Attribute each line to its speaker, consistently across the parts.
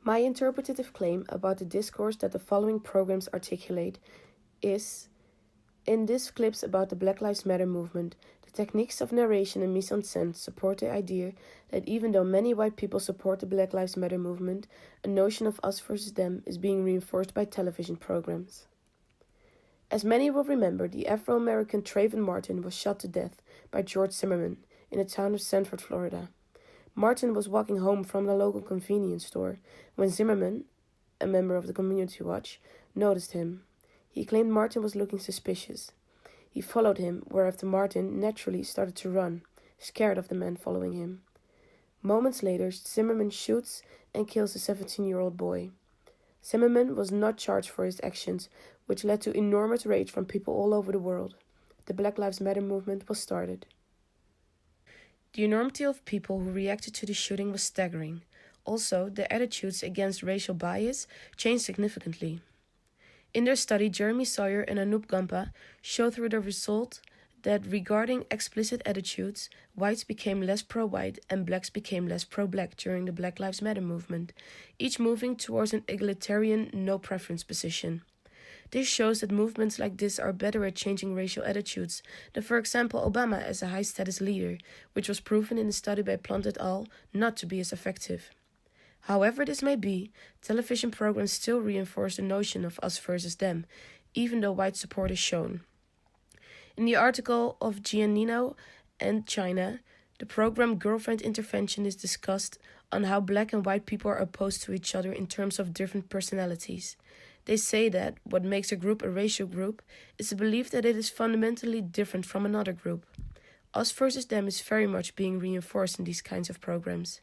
Speaker 1: My interpretative claim about the discourse that the following programs articulate is, in these clips about the Black Lives Matter movement, the techniques of narration and mise-en-scène support the idea that even though many white people support the Black Lives Matter movement, a notion of us versus them is being reinforced by television programs. As many will remember, the Afro-American Trayvon Martin was shot to death by George Zimmerman in the town of Sanford, Florida. Martin was walking home from the local convenience store when Zimmerman, a member of the Community Watch, noticed him. He claimed Martin was looking suspicious. He followed him, whereafter Martin naturally started to run, scared of the man following him. Moments later, Zimmerman shoots and kills a 17-year-old boy. Zimmerman was not charged for his actions, which led to enormous rage from people all over the world. The Black Lives Matter movement was started. The enormity of people who reacted to the shooting was staggering. Also, the attitudes against racial bias changed significantly. In their study, Jeremy Sawyer and Anoop Gampa show through the result that regarding explicit attitudes, whites became less pro-white and blacks became less pro-black during the Black Lives Matter movement, each moving towards an egalitarian no-preference position. This shows that movements like this are better at changing racial attitudes than, for example, Obama as a high-status leader, which was proven in a study by Plant et al. Not to be as effective. However this may be, television programs still reinforce the notion of us versus them, even though white support is shown. In the article of Giannino and China, the program Girlfriend Intervention is discussed on how black and white people are opposed to each other in terms of different personalities. They say that what makes a group a racial group is the belief that it is fundamentally different from another group. Us versus them is very much being reinforced in these kinds of programs.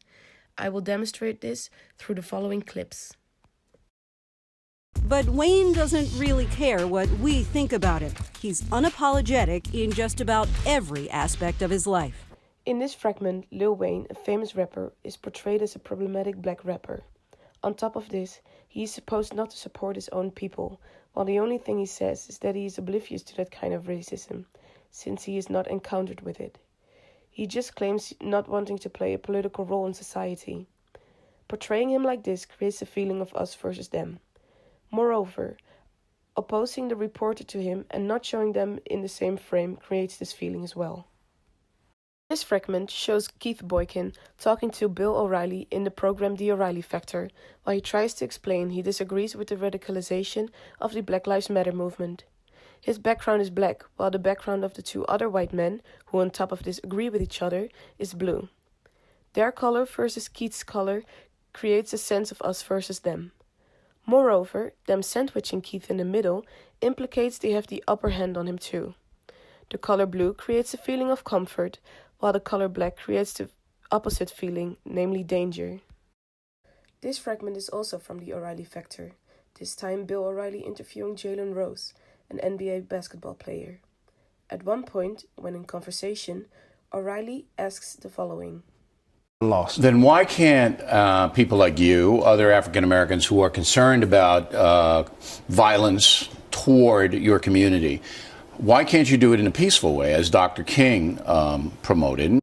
Speaker 1: I will demonstrate this through the following clips.
Speaker 2: But Wayne doesn't really care what we think about him. He's unapologetic in just about every aspect of his life.
Speaker 1: In this fragment, Lil Wayne, a famous rapper, is portrayed as a problematic black rapper. On top of this, he is supposed not to support his own people, while the only thing he says is that he is oblivious to that kind of racism, since he is not encountered with it. He just claims not wanting to play a political role in society. Portraying him like this creates a feeling of us versus them. Moreover, opposing the reporter to him and not showing them in the same frame creates this feeling as well. This fragment shows Keith Boykin talking to Bill O'Reilly in the program The O'Reilly Factor, while he tries to explain he disagrees with the radicalization of the Black Lives Matter movement. His background is black, while the background of the two other white men, who on top of this agree with each other, is blue. Their color versus Keith's color creates a sense of us versus them. Moreover, them sandwiching Keith in the middle implicates they have the upper hand on him too. The color blue creates a feeling of comfort, while the color black creates the opposite feeling, namely danger. This fragment is also from the O'Reilly Factor, this time Bill O'Reilly interviewing Jalen Rose, an NBA basketball player. At one point, when in conversation, O'Reilly asks the following.
Speaker 3: Then why can't people like you, other African Americans who are concerned about violence toward your community, why can't you do it in a peaceful way, as Dr. King promoted?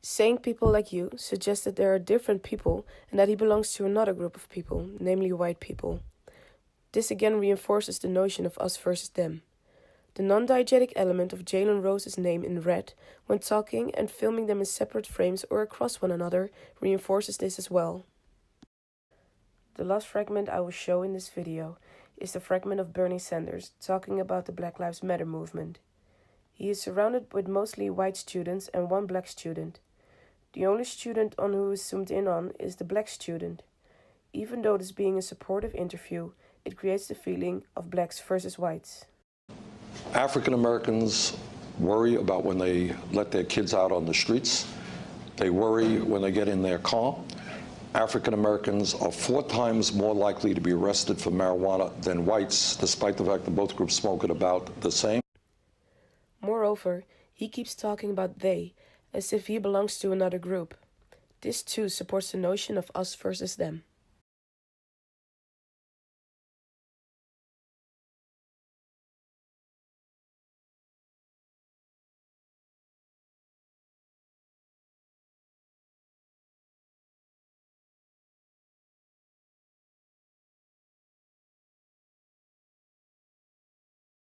Speaker 1: Saying people like you suggests that there are different people and that he belongs to another group of people, namely white people. This again reinforces the notion of us versus them. The non-diegetic element of Jalen Rose's name in red when talking and filming them in separate frames or across one another reinforces this as well. The last fragment I will show in this video is the fragment of Bernie Sanders talking about the Black Lives Matter movement. He is surrounded with mostly white students and one black student. The only student on who is zoomed in on is the black student. Even though this being a supportive interview, it creates the feeling of blacks versus whites.
Speaker 4: African Americans worry about when they let their kids out on the streets. They worry when they get in their car. African Americans are 4 times more likely to be arrested for marijuana than whites, despite the fact that both groups smoke at about the same.
Speaker 1: Moreover, he keeps talking about they, as if he belongs to another group. This too supports the notion of us versus them.